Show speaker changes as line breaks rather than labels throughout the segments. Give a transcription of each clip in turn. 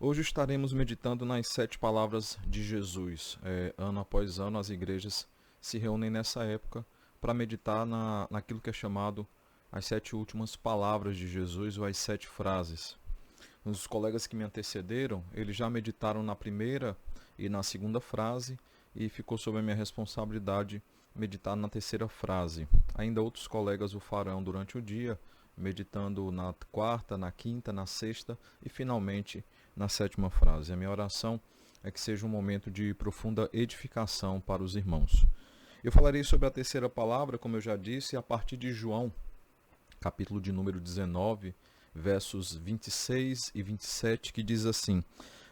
Hoje estaremos meditando nas 7 palavras de Jesus. Ano após ano, as igrejas se reúnem nessa época para meditar naquilo que é chamado as 7 últimas palavras de Jesus, ou as 7 frases. Os colegas que me antecederam, eles já meditaram na primeira e na segunda frase, e ficou sob a minha responsabilidade meditar na terceira frase. Ainda outros colegas o farão durante o dia, meditando na quarta, na quinta, na sexta e finalmente na 7ª frase. A minha oração é que seja um momento de profunda edificação para os irmãos. Eu falarei sobre a terceira palavra, como eu já disse, a partir de João, capítulo de número 19, versos 26 e 27, que diz assim: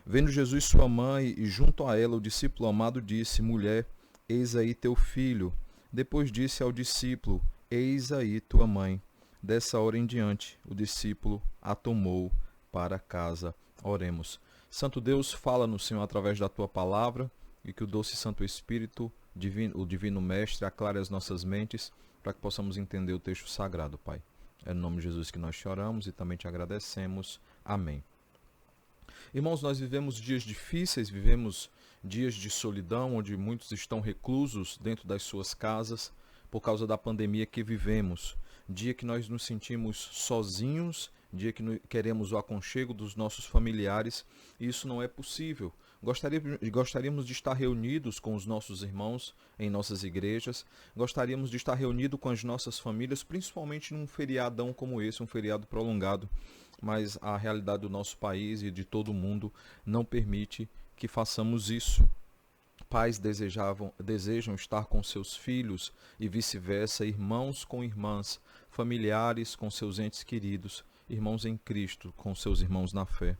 Vendo Jesus sua mãe e junto a ela o discípulo amado, disse: Mulher, eis aí teu filho. Depois disse ao discípulo: Eis aí tua mãe. Dessa hora em diante, o discípulo a tomou para casa. Oremos. Santo Deus, fala-nos, Senhor, através da tua palavra, e que o doce Santo Espírito, o Divino Mestre, aclare as nossas mentes, para que possamos entender o texto sagrado, Pai. É no nome de Jesus que nós te oramos e também te agradecemos. Amém. Irmãos, nós vivemos dias difíceis, vivemos dias de solidão, onde muitos estão reclusos dentro das suas casas por causa da pandemia que vivemos. Dia que nós nos sentimos sozinhos, dia que queremos o aconchego dos nossos familiares, e isso não é possível. Gostaríamos de estar reunidos com os nossos irmãos em nossas igrejas, gostaríamos de estar reunidos com as nossas famílias, principalmente num feriadão como esse, um feriado prolongado, mas a realidade do nosso país e de todo o mundo não permite que façamos isso. Pais desejam estar com seus filhos e vice-versa, irmãos com irmãs, familiares com seus entes queridos, irmãos em Cristo com seus irmãos na fé.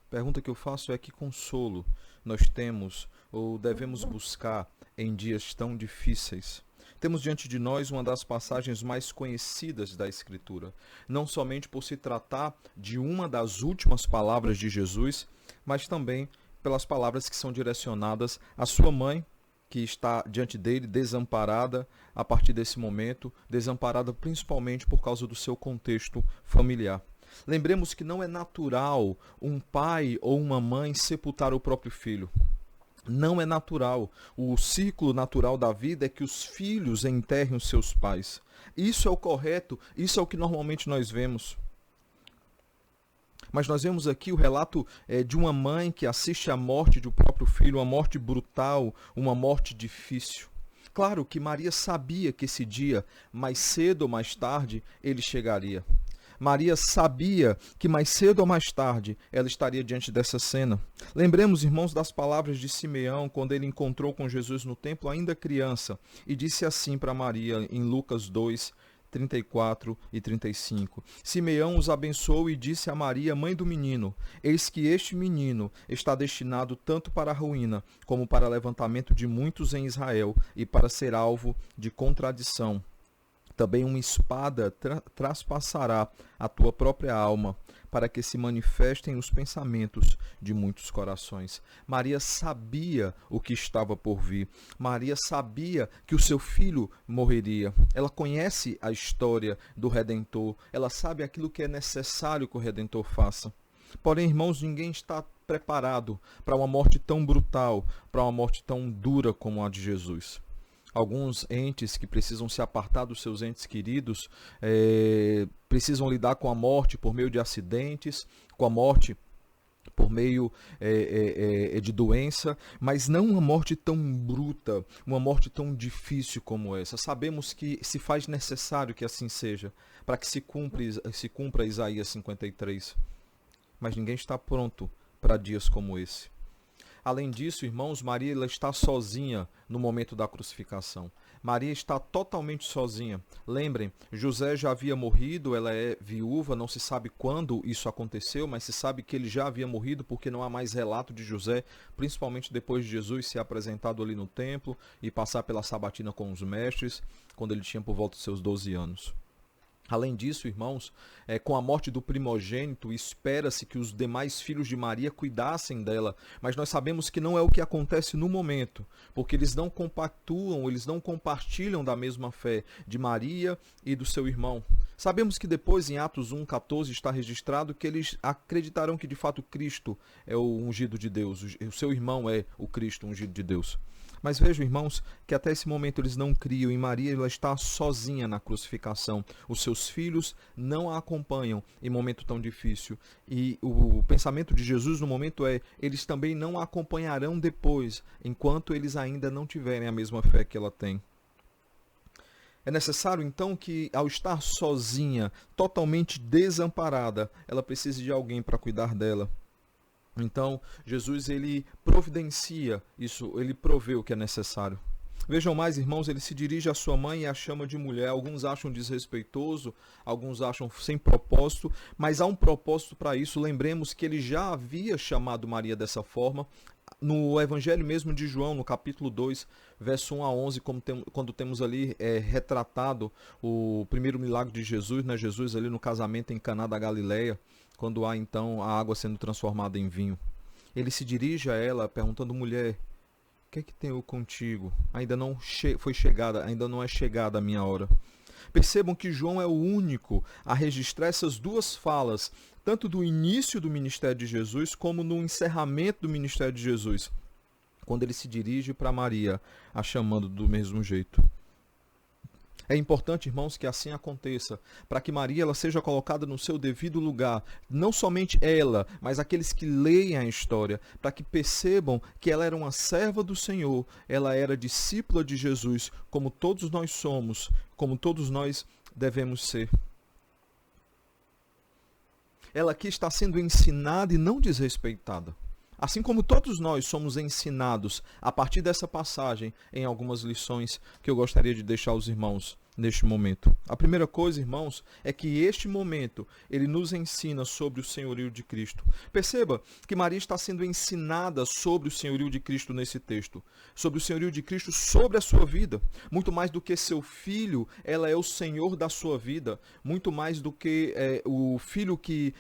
A pergunta que eu faço é: que consolo nós temos ou devemos buscar em dias tão difíceis? Temos diante de nós uma das passagens mais conhecidas da Escritura, não somente por se tratar de uma das últimas palavras de Jesus, mas também pelas palavras que são direcionadas à sua mãe, que está diante dele desamparada a partir desse momento, desamparada principalmente por causa do seu contexto familiar. Lembremos que não é natural um pai ou uma mãe sepultar o próprio filho. Não é natural. O ciclo natural da vida é que os filhos enterrem os seus pais. Isso é o correto, isso é o que normalmente nós vemos. Mas nós vemos aqui o relato de uma mãe que assiste à morte do próprio filho, uma morte brutal, uma morte difícil. Claro que Maria sabia que esse dia, mais cedo ou mais tarde, ele chegaria. Maria sabia que mais cedo ou mais tarde ela estaria diante dessa cena. Lembremos, irmãos, das palavras de Simeão quando ele encontrou com Jesus no templo ainda criança e disse assim para Maria em Lucas 2, 34 e 35. Simeão os abençoou e disse a Maria, mãe do menino: Eis que este menino está destinado tanto para a ruína como para o levantamento de muitos em Israel e para ser alvo de contradição. Também uma espada traspassará a tua própria alma, para que se manifestem os pensamentos de muitos corações. Maria sabia o que estava por vir. Maria sabia que o seu filho morreria. Ela conhece a história do Redentor. Ela sabe aquilo que é necessário que o Redentor faça. Porém, irmãos, ninguém está preparado para uma morte tão brutal, para uma morte tão dura como a de Jesus. Alguns entes que precisam se apartar dos seus entes queridos precisam lidar com a morte por meio de acidentes, com a morte por meio de doença, mas não uma morte tão bruta, uma morte tão difícil como essa. Sabemos que se faz necessário que assim seja, para que se cumpra Isaías 53. Mas ninguém está pronto para dias como esse. Além disso, irmãos, Maria ela está sozinha no momento da crucificação. Maria está totalmente sozinha. Lembrem, José já havia morrido, ela é viúva, não se sabe quando isso aconteceu, mas se sabe que ele já havia morrido porque não há mais relato de José, principalmente depois de Jesus ser apresentado ali no templo e passar pela sabatina com os mestres, quando ele tinha por volta dos seus 12 anos. Além disso, irmãos, com a morte do primogênito, espera-se que os demais filhos de Maria cuidassem dela, mas nós sabemos que não é o que acontece no momento, porque eles não compactuam, eles não compartilham da mesma fé de Maria e do seu irmão. Sabemos que depois, em Atos 1,14, está registrado que eles acreditarão que de fato Cristo é o ungido de Deus, o seu irmão é o Cristo, o ungido de Deus. Mas vejam, irmãos, que até esse momento eles não criam, e Maria ela está sozinha na crucificação. Os seus filhos não a acompanham em momento tão difícil. E o pensamento de Jesus no momento é, eles também não a acompanharão depois, enquanto eles ainda não tiverem a mesma fé que ela tem. É necessário, então, que ao estar sozinha, totalmente desamparada, ela precise de alguém para cuidar dela. Então, Jesus, ele providencia isso, ele provê o que é necessário. Vejam mais, irmãos, ele se dirige à sua mãe e a chama de mulher. Alguns acham desrespeitoso, alguns acham sem propósito, mas há um propósito para isso. Lembremos que ele já havia chamado Maria dessa forma. No Evangelho mesmo de João, no capítulo 2, verso 1 a 11, quando temos ali retratado o primeiro milagre de Jesus, né? Jesus ali no casamento em Caná da Galileia, quando há então a água sendo transformada em vinho. Ele se dirige a ela perguntando, mulher, o que é que tenho contigo? Ainda não é chegada a minha hora. Percebam que João é o único a registrar essas duas falas, tanto do início do ministério de Jesus, como no encerramento do ministério de Jesus, quando ele se dirige para Maria, a chamando do mesmo jeito. É importante, irmãos, que assim aconteça, para que Maria ela seja colocada no seu devido lugar, não somente ela, mas aqueles que leem a história, para que percebam que ela era uma serva do Senhor, ela era discípula de Jesus, como todos nós somos, como todos nós devemos ser. Ela aqui está sendo ensinada e não desrespeitada. Assim como todos nós somos ensinados a partir dessa passagem em algumas lições que eu gostaria de deixar aos irmãos neste momento. A primeira coisa, irmãos, é que este momento ele nos ensina sobre o senhorio de Cristo. Perceba que Maria está sendo ensinada sobre o senhorio de Cristo nesse texto, sobre o senhorio de Cristo sobre a sua vida. Muito mais do que seu filho, ela é o Senhor da sua vida. Muito mais do que o filho que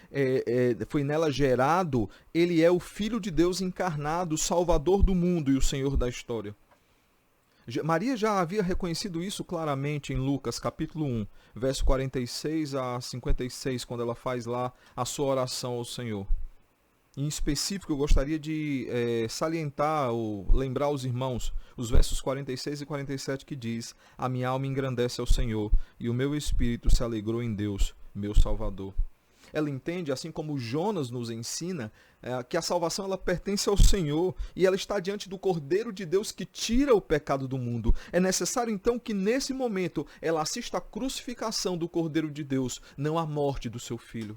foi nela gerado, ele é o Filho de Deus encarnado, o Salvador do mundo e o Senhor da história. Maria já havia reconhecido isso claramente em Lucas capítulo 1, verso 46 a 56, quando ela faz lá a sua oração ao Senhor. Em específico, eu gostaria de salientar ou lembrar aos irmãos os versos 46 e 47 que diz: a minha alma engrandece ao Senhor e o meu espírito se alegrou em Deus, meu Salvador. Ela entende, assim como Jonas nos ensina, que a salvação ela pertence ao Senhor e ela está diante do Cordeiro de Deus que tira o pecado do mundo. É necessário então que nesse momento ela assista à crucificação do Cordeiro de Deus, não à morte do seu filho.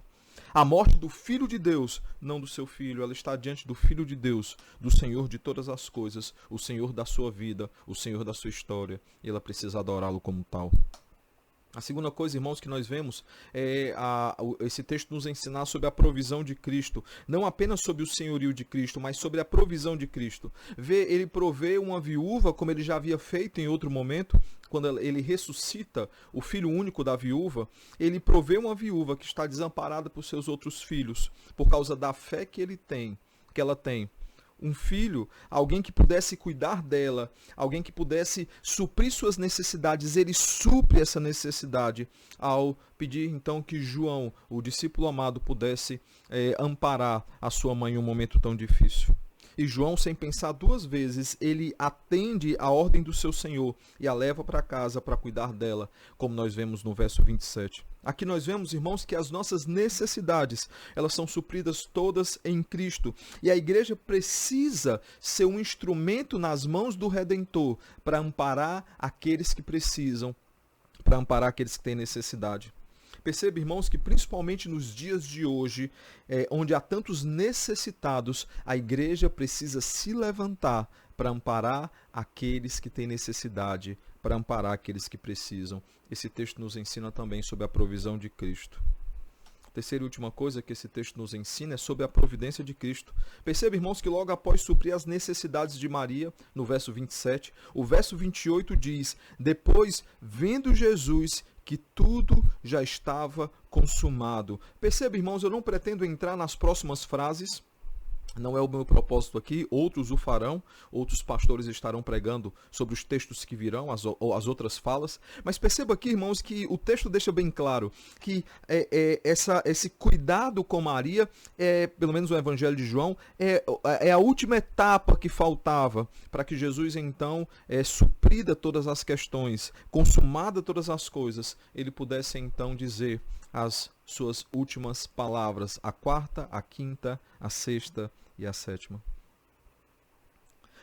A morte do Filho de Deus, não do seu filho. Ela está diante do Filho de Deus, do Senhor de todas as coisas, o Senhor da sua vida, o Senhor da sua história. E ela precisa adorá-lo como tal. A segunda coisa, irmãos, que nós vemos é esse texto nos ensinar sobre a provisão de Cristo. Não apenas sobre o senhorio de Cristo, mas sobre a provisão de Cristo. Ele provê uma viúva, como ele já havia feito em outro momento, quando ele ressuscita o filho único da viúva. Ele provê uma viúva que está desamparada por seus outros filhos, por causa da fé que ela tem. Um filho, alguém que pudesse cuidar dela, alguém que pudesse suprir suas necessidades. Ele supre essa necessidade ao pedir então que João, o discípulo amado, pudesse amparar a sua mãe em um momento tão difícil. E João, sem pensar duas vezes, ele atende a ordem do seu Senhor e a leva para casa para cuidar dela, como nós vemos no verso 27. Aqui nós vemos, irmãos, que as nossas necessidades, elas são supridas todas em Cristo. E a igreja precisa ser um instrumento nas mãos do Redentor para amparar aqueles que precisam, para amparar aqueles que têm necessidade. Perceba, irmãos, que principalmente nos dias de hoje, onde há tantos necessitados, a igreja precisa se levantar para amparar aqueles que têm necessidade, para amparar aqueles que precisam. Esse texto nos ensina também sobre a provisão de Cristo. A terceira e última coisa que esse texto nos ensina é sobre a providência de Cristo. Perceba, irmãos, que logo após suprir as necessidades de Maria, no verso 27, o verso 28 diz: depois, vendo Jesus que tudo já estava consumado. Perceba, irmãos, eu não pretendo entrar nas próximas frases, Não é o meu propósito aqui, outros o farão, outros pastores estarão pregando sobre os textos que virão, as outras falas, mas perceba aqui, irmãos, que o texto deixa bem claro que esse cuidado com Maria, pelo menos o Evangelho de João, é a última etapa que faltava para que Jesus, então, suprida todas as questões, consumada todas as coisas, ele pudesse, então, dizer as suas últimas palavras, a quarta, a quinta, a sexta e a sétima.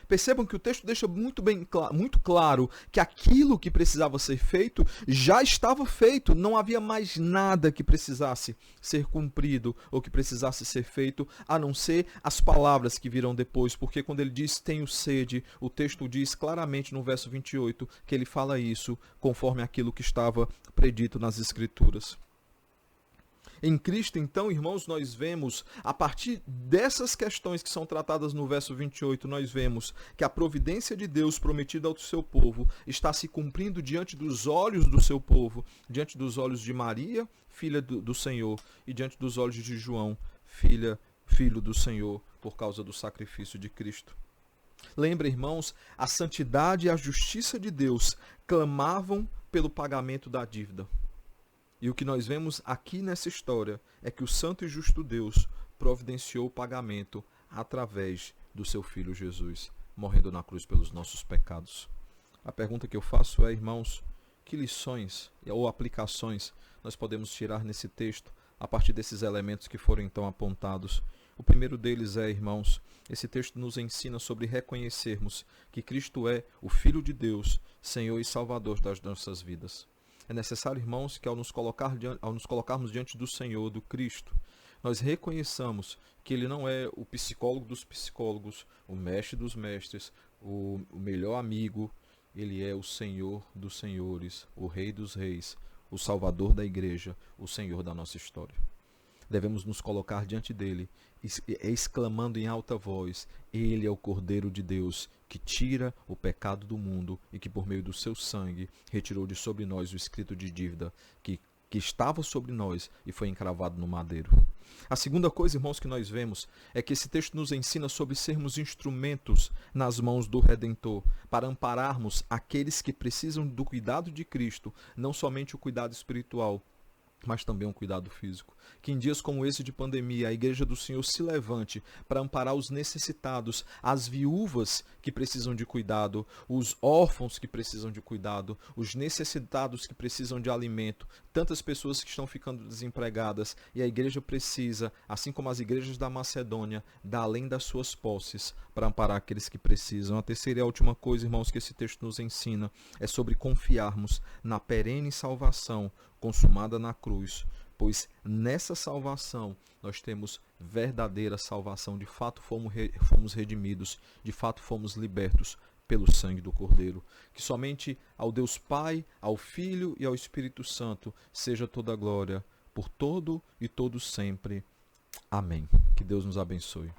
Percebam que o texto deixa muito claro que aquilo que precisava ser feito já estava feito, não havia mais nada que precisasse ser cumprido ou que precisasse ser feito, a não ser as palavras que virão depois, porque quando ele diz tenho sede, o texto diz claramente no verso 28 que ele fala isso conforme aquilo que estava predito nas Escrituras. Em Cristo, então, irmãos, nós vemos, a partir dessas questões que são tratadas no verso 28, nós vemos que a providência de Deus prometida ao seu povo está se cumprindo diante dos olhos do seu povo, diante dos olhos de Maria, filha do Senhor, e diante dos olhos de João, filho do Senhor, por causa do sacrifício de Cristo. Lembra, irmãos, a santidade e a justiça de Deus clamavam pelo pagamento da dívida. E o que nós vemos aqui nessa história é que o santo e justo Deus providenciou o pagamento através do seu Filho Jesus, morrendo na cruz pelos nossos pecados. A pergunta que eu faço é, irmãos, que lições ou aplicações nós podemos tirar nesse texto a partir desses elementos que foram então apontados? O primeiro deles é, irmãos, esse texto nos ensina sobre reconhecermos que Cristo é o Filho de Deus, Senhor e Salvador das nossas vidas. É necessário, irmãos, que ao nos colocarmos diante do Senhor, do Cristo, nós reconheçamos que Ele não é o psicólogo dos psicólogos, o mestre dos mestres, o melhor amigo. Ele é o Senhor dos senhores, o Rei dos reis, o Salvador da igreja, o Senhor da nossa história. Devemos nos colocar diante dele, exclamando em alta voz: Ele é o Cordeiro de Deus, que tira o pecado do mundo e que por meio do seu sangue retirou de sobre nós o escrito de dívida que estava sobre nós e foi encravado no madeiro. A segunda coisa, irmãos, que nós vemos é que esse texto nos ensina sobre sermos instrumentos nas mãos do Redentor, para ampararmos aqueles que precisam do cuidado de Cristo, não somente o cuidado espiritual, mas também um cuidado físico. Que em dias como esse de pandemia, a Igreja do Senhor se levante para amparar os necessitados, as viúvas que precisam de cuidado, os órfãos que precisam de cuidado, os necessitados que precisam de alimento, tantas pessoas que estão ficando desempregadas, e a Igreja precisa, assim como as igrejas da Macedônia, dar além das suas posses para amparar aqueles que precisam. A terceira e a última coisa, irmãos, que esse texto nos ensina é sobre confiarmos na perene salvação consumada na cruz, pois nessa salvação nós temos verdadeira salvação, de fato fomos redimidos, de fato fomos libertos pelo sangue do Cordeiro. Que somente ao Deus Pai, ao Filho e ao Espírito Santo seja toda a glória, por todo e todo sempre. Amém. Que Deus nos abençoe.